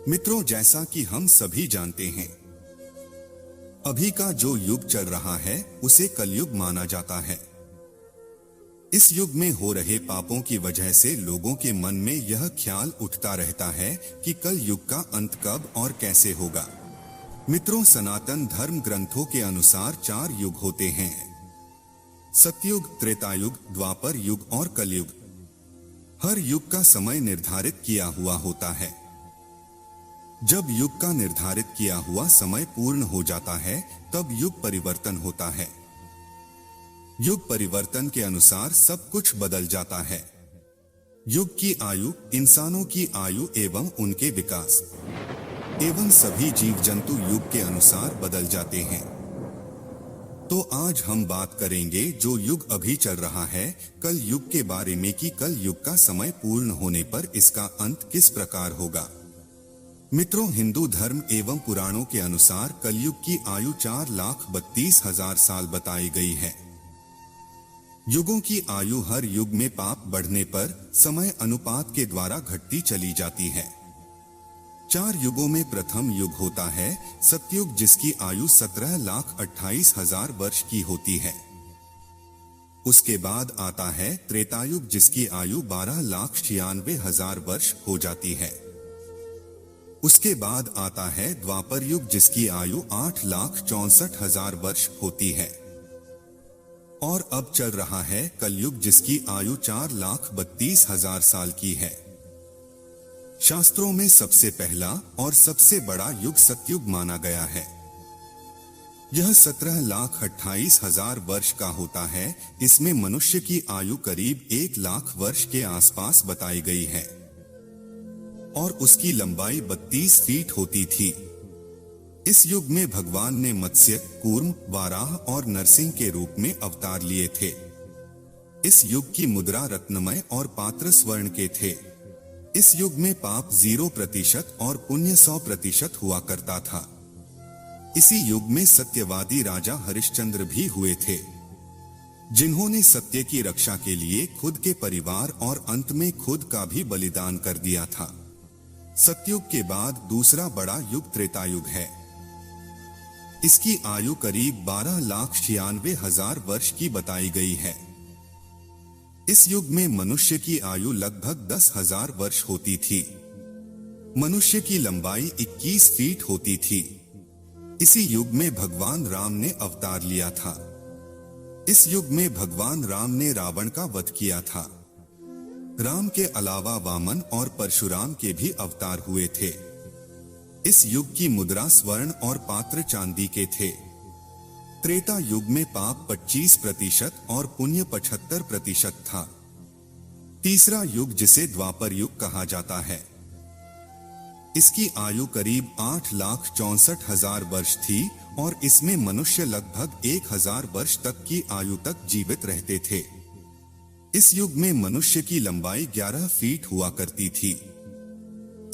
मित्रों, जैसा कि हम सभी जानते हैं, अभी का जो युग चल रहा है उसे कलयुग माना जाता है। इस युग में हो रहे पापों की वजह से लोगों के मन में यह ख्याल उठता रहता है कि कल युग का अंत कब और कैसे होगा। मित्रों, सनातन धर्म ग्रंथों के अनुसार 4 युग होते हैं: सतयुग, त्रेतायुग, द्वापर युग और कलयुग। हर युग का समय निर्धारित किया हुआ होता है। जब युग का निर्धारित किया हुआ समय पूर्ण हो जाता है तब युग परिवर्तन होता है। युग परिवर्तन के अनुसार सब कुछ बदल जाता है। युग की आयु, इंसानों की आयु एवं उनके विकास एवं सभी जीव जंतु युग के अनुसार बदल जाते हैं। तो आज हम बात करेंगे जो युग अभी चल रहा है, कल युग के बारे में कि कल युग का समय पूर्ण होने पर इसका अंत किस प्रकार होगा। मित्रों, हिंदू धर्म एवं पुराणों के अनुसार कलयुग की आयु 4,32,000 साल बताई गई है। युगों की आयु हर युग में पाप बढ़ने पर समय अनुपात के द्वारा घटती चली जाती है। 4 युगों में प्रथम युग होता है सतयुग, जिसकी आयु 17,28,000 वर्ष की होती है। उसके बाद आता है त्रेतायुग, जिसकी आयु 12,96,000 वर्ष हो जाती है। उसके बाद आता है द्वापर युग, जिसकी आयु 8,64,000 वर्ष होती है। और अब चल रहा है कलयुग, जिसकी आयु 4,32,000 साल की है। शास्त्रों में सबसे पहला और सबसे बड़ा युग सतयुग माना गया है। यह 17,28,000 वर्ष का होता है। इसमें मनुष्य की आयु करीब 1,00,000 वर्ष के आसपास बताई गई है और उसकी लंबाई 32 फीट होती थी। इस युग में भगवान ने मत्स्य, कूर्म, वाराह और नरसिंह के रूप में अवतार लिए थे। इस युग की मुद्रा रत्नमय और पात्र स्वर्ण के थे। इस युग में पाप 0% और पुण्य 100% हुआ करता था। इसी युग में सत्यवादी राजा हरिश्चंद्र भी हुए थे, जिन्होंने सत्य की रक्षा के लिए खुद के परिवार और अंत में खुद का भी बलिदान कर दिया था। सतयुग के बाद दूसरा बड़ा युग त्रेतायुग है। इसकी आयु करीब 12,96,000 वर्ष की बताई गई है। इस युग में मनुष्य की आयु लगभग 10,000 वर्ष होती थी। मनुष्य की लंबाई 21 फीट होती थी। इसी युग में भगवान राम ने अवतार लिया था। इस युग में भगवान राम ने रावण का वध किया था। राम के अलावा वामन और परशुराम के भी अवतार हुए थे। इस युग की मुद्रा स्वर्ण और पात्र चांदी के थे। त्रेता युग में पाप 25% और पुण्य 75% था। तीसरा युग, जिसे द्वापर युग कहा जाता है, इसकी आयु करीब 8,64,000 वर्ष थी और इसमें मनुष्य लगभग 1,000 वर्ष तक की आयु तक जीवित रहते थे। इस युग में मनुष्य की लंबाई 11 फीट हुआ करती थी।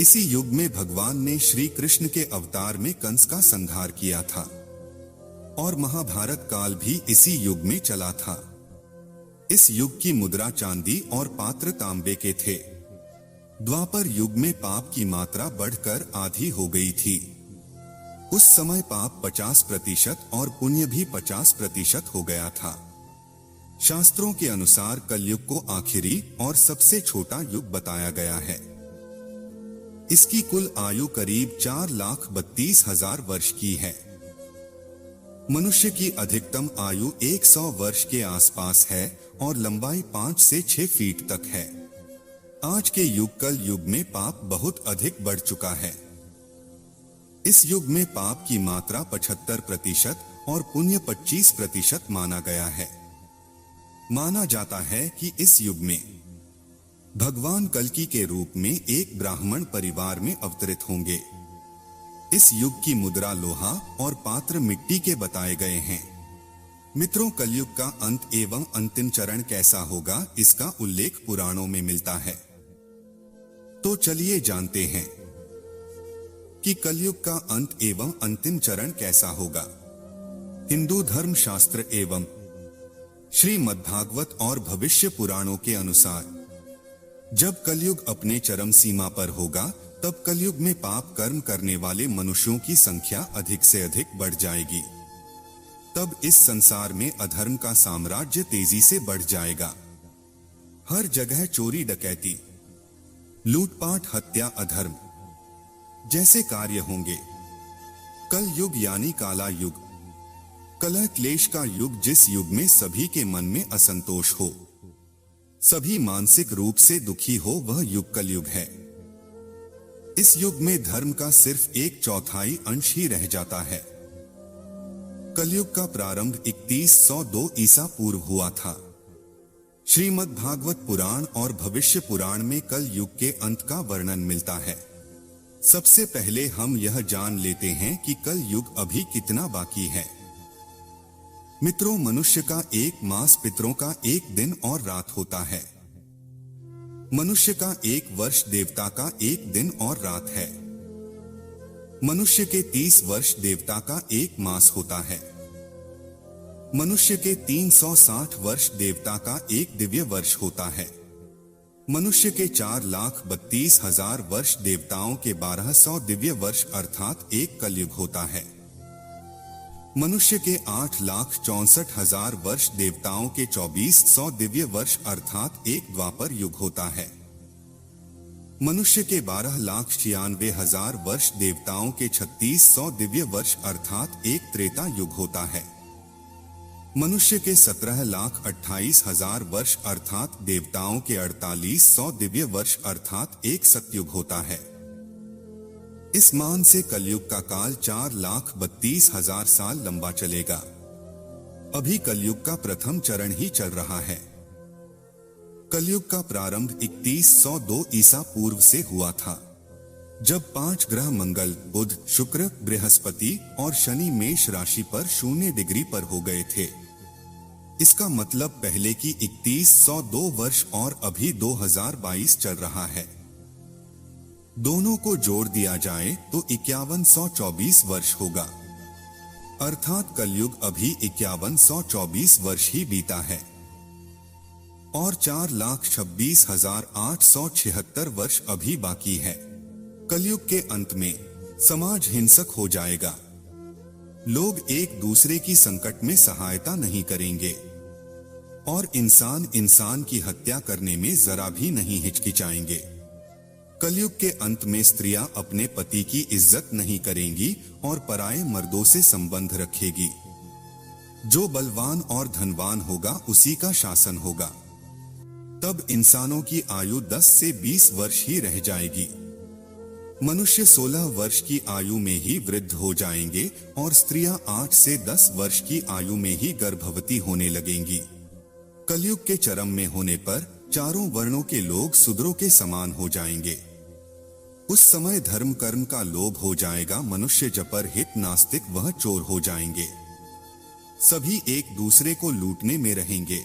इसी युग में भगवान ने श्री कृष्ण के अवतार में कंस का संहार किया था और महाभारत काल भी इसी युग में चला था। इस युग की मुद्रा चांदी और पात्र तांबे के थे। द्वापर युग में पाप की मात्रा बढ़कर आधी हो गई थी। उस समय पाप 50% और पुण्य भी 50% हो गया था। शास्त्रों के अनुसार कलयुग को आखिरी और सबसे छोटा युग बताया गया है। इसकी कुल आयु करीब 4,32,000 वर्ष की है। मनुष्य की अधिकतम आयु 100 वर्ष के आसपास है और लंबाई 5 से 6 फीट तक है। आज के युग कल युग में पाप बहुत अधिक बढ़ चुका है। इस युग में पाप की मात्रा 75% और पुण्य 25% माना गया है। माना जाता है कि इस युग में भगवान कल्कि के रूप में एक ब्राह्मण परिवार में अवतरित होंगे। इस युग की मुद्रा लोहा और पात्र मिट्टी के बताए गए हैं। मित्रों, कलयुग का अंत एवं अंतिम चरण कैसा होगा, इसका उल्लेख पुराणों में मिलता है। तो चलिए जानते हैं कि कलयुग का अंत एवं अंतिम चरण कैसा होगा। हिंदू धर्म शास्त्र एवं श्रीमद्भागवत और भविष्य पुराणों के अनुसार जब कलयुग अपने चरम सीमा पर होगा तब कलयुग में पाप कर्म करने वाले मनुष्यों की संख्या अधिक से अधिक बढ़ जाएगी। तब इस संसार में अधर्म का साम्राज्य तेजी से बढ़ जाएगा। हर जगह चोरी डकैती, लूटपाट, हत्या, अधर्म जैसे कार्य होंगे। कल युग यानी काला युग, कलह क्लेश का युग, जिस युग में सभी के मन में असंतोष हो, सभी मानसिक रूप से दुखी हो, वह युग कलयुग है। इस युग में धर्म का सिर्फ 1/4 अंश ही रह जाता है। कलयुग का प्रारंभ 3102 ईसा पूर्व हुआ था। श्रीमद् भागवत पुराण और भविष्य पुराण में कल युग के अंत का वर्णन मिलता है। सबसे पहले हम यह जान लेते हैं कि कल युग अभी कितना बाकी है। मित्रों, मनुष्य का 1 मास पितरों का 1 दिन और रात होता है। मनुष्य का 1 वर्ष देवता का 1 दिन और रात है। मनुष्य के 30 वर्ष देवता का 1 मास होता है। मनुष्य के 360 वर्ष देवता का 1 दिव्य वर्ष होता है। मनुष्य के 4,32,000 वर्ष देवताओं के 1200 दिव्य वर्ष अर्थात 1 कलयुग होता है। मनुष्य के 8,64,000 वर्ष देवताओं के 2,400 दिव्य वर्ष अर्थात 1 द्वापर युग होता है। मनुष्य के 12,96,000 वर्ष देवताओं के 3,600 दिव्य वर्ष अर्थात 1 त्रेता युग होता है। मनुष्य के 17,28,000 वर्ष अर्थात देवताओं के 4,800 दिव्य वर्ष अर्थात 1 सतयुग होता है। इस मान से कलयुग का काल 4,32,000 साल लंबा चलेगा। अभी कलयुग का प्रथम चरण ही चल रहा है। कलयुग का प्रारंभ 3102 ईसा पूर्व से हुआ था, जब 5 ग्रह मंगल, बुध, शुक्र, बृहस्पति और शनि मेष राशि पर 0 डिग्री पर हो गए थे। इसका मतलब पहले की 3102 वर्ष और अभी 2022 चल रहा है। दोनों को जोड़ दिया जाए तो 5124 वर्ष होगा, अर्थात कलयुग अभी 5124 वर्ष ही बीता है और 4,26,876 वर्ष अभी बाकी है। कलयुग के अंत में समाज हिंसक हो जाएगा। लोग एक दूसरे की संकट में सहायता नहीं करेंगे और इंसान की हत्या करने में जरा भी नहीं हिचकिचाएंगे। कलयुग के अंत में स्त्रियां अपने पति की इज्जत नहीं करेंगी और पराये मर्दों से संबंध रखेगी। जो बलवान और धनवान होगा उसी का शासन होगा। तब इंसानों की आयु 10 से 20 वर्ष ही रह जाएगी। मनुष्य 16 वर्ष की आयु में ही वृद्ध हो जाएंगे और स्त्रियां 8 से 10 वर्ष की आयु में ही गर्भवती होने लगेंगी। कलयुग के चरम में होने पर चारों वर्णों के लोग शूद्रों के समान हो जाएंगे। उस समय धर्म कर्म का लोभ हो जाएगा। मनुष्य जपर हित नास्तिक वह चोर हो जाएंगे। सभी एक दूसरे को लूटने में रहेंगे।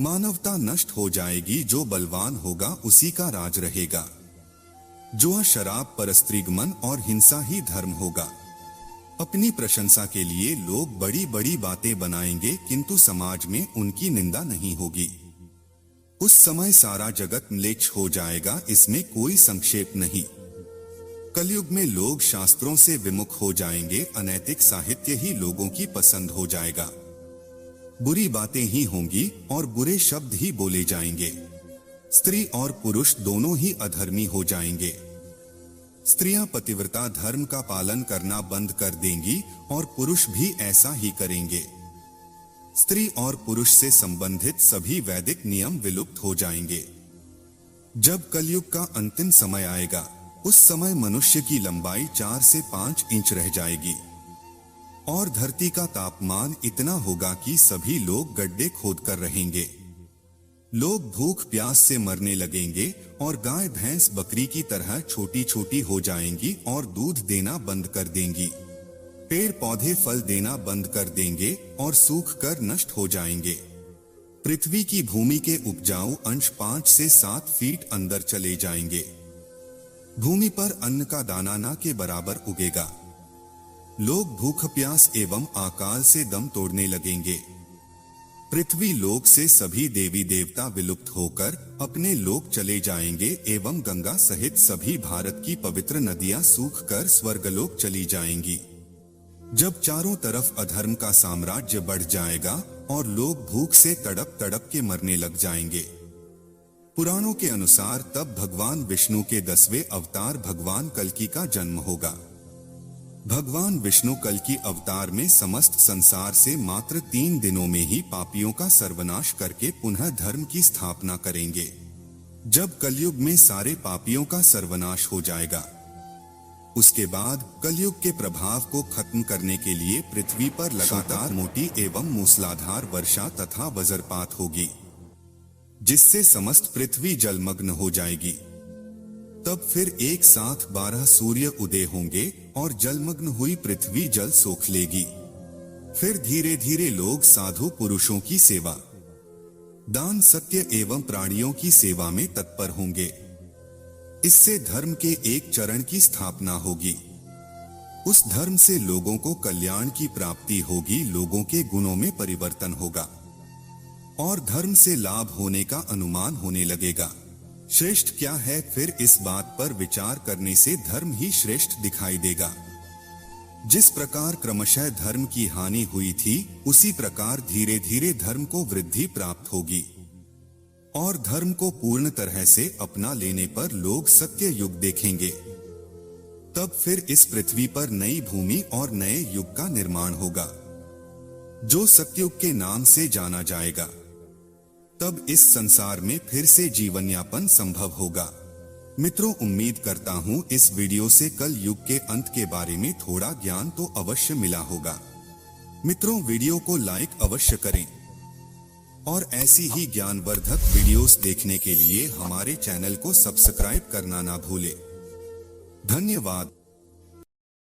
मानवता नष्ट हो जाएगी। जो बलवान होगा उसी का राज रहेगा। जुआ, शराब, परस्त्रीगमन और हिंसा ही धर्म होगा। अपनी प्रशंसा के लिए लोग बड़ी बड़ी बातें बनाएंगे, किंतु समाज में उनकी निंदा नहीं होगी। उस समय सारा जगत म्लेच्छ हो जाएगा, इसमें कोई संक्षेप नहीं। कलयुग में लोग शास्त्रों से विमुख हो जाएंगे। अनैतिक साहित्य ही लोगों की पसंद हो जाएगा। बुरी बातें ही होंगी और बुरे शब्द ही बोले जाएंगे। स्त्री और पुरुष दोनों ही अधर्मी हो जाएंगे। स्त्रियां पतिव्रता धर्म का पालन करना बंद कर देंगी और पुरुष भी ऐसा ही करेंगे। स्त्री और पुरुष से संबंधित सभी वैदिक नियम विलुप्त हो जाएंगे। जब कलयुग का अंतिम समय आएगा, उस समय मनुष्य की लंबाई 4 से 5 इंच रह जाएगी और धरती का तापमान इतना होगा कि सभी लोग गड्ढे खोदकर रहेंगे। लोग भूख प्यास से मरने लगेंगे और गाय भैंस बकरी की तरह छोटी छोटी हो जाएंगी और दूध देना बंद कर देंगी। पेड़ पौधे फल देना बंद कर देंगे और सूख कर नष्ट हो जाएंगे। पृथ्वी की भूमि के उपजाऊ अंश 5 से 7 फीट अंदर चले जाएंगे। भूमि पर अन्न का दाना ना के बराबर उगेगा। लोग भूख प्यास एवं अकाल से दम तोड़ने लगेंगे। पृथ्वी लोक से सभी देवी देवता विलुप्त होकर अपने लोक चले जाएंगे एवं गंगा सहित सभी भारत की पवित्र नदियां सूखकर स्वर्गलोक चली जाएंगी। जब चारों तरफ अधर्म का साम्राज्य बढ़ जाएगा और लोग भूख से तड़प तड़प के मरने लग जाएंगे। पुराणों के अनुसार तब भगवान विष्णु के 10वें अवतार भगवान कल्कि का जन्म होगा। भगवान विष्णु कल्कि अवतार में समस्त संसार से मात्र 3 दिनों में ही पापियों का सर्वनाश करके पुनः धर्म की स्थापना करेंगे। जब कलयुग में सारे पापियों का सर्वनाश हो जाएगा, उसके बाद कलयुग के प्रभाव को खत्म करने के लिए पृथ्वी पर लगातार मोटी एवं मूसलाधार वर्षा तथा वज्रपात होगी, जिससे समस्त पृथ्वी जलमग्न हो जाएगी। तब फिर एक साथ 12 सूर्य उदय होंगे और जलमग्न हुई पृथ्वी जल सोख लेगी। फिर धीरे धीरे लोग साधु पुरुषों की सेवा, दान, सत्य एवं प्राणियों की सेवा में तत्पर होंगे। इससे धर्म के एक चरण की स्थापना होगी। उस धर्म से लोगों को कल्याण की प्राप्ति होगी, लोगों के गुणों में परिवर्तन होगा और धर्म से लाभ होने का अनुमान होने लगेगा। श्रेष्ठ क्या है, फिर इस बात पर विचार करने से धर्म ही श्रेष्ठ दिखाई देगा। जिस प्रकार क्रमशः धर्म की हानि हुई थी, उसी प्रकार धीरे धीरे धर्म को वृद्धि प्राप्त होगी और धर्म को पूर्ण तरह से अपना लेने पर लोग सत्य युग देखेंगे। तब फिर इस पृथ्वी पर नई भूमि और नए युग का निर्माण होगा, जो सत्युग के नाम से जाना जाएगा। तब इस संसार में फिर से जीवन यापन संभव होगा। मित्रों, उम्मीद करता हूं इस वीडियो से कल युग के अंत के बारे में थोड़ा ज्ञान तो अवश्य मिला होगा। मित्रों, वीडियो को लाइक अवश्य करें और ऐसी ही ज्ञानवर्धक वीडियोस देखने के लिए हमारे चैनल को सब्सक्राइब करना ना भूलें। धन्यवाद।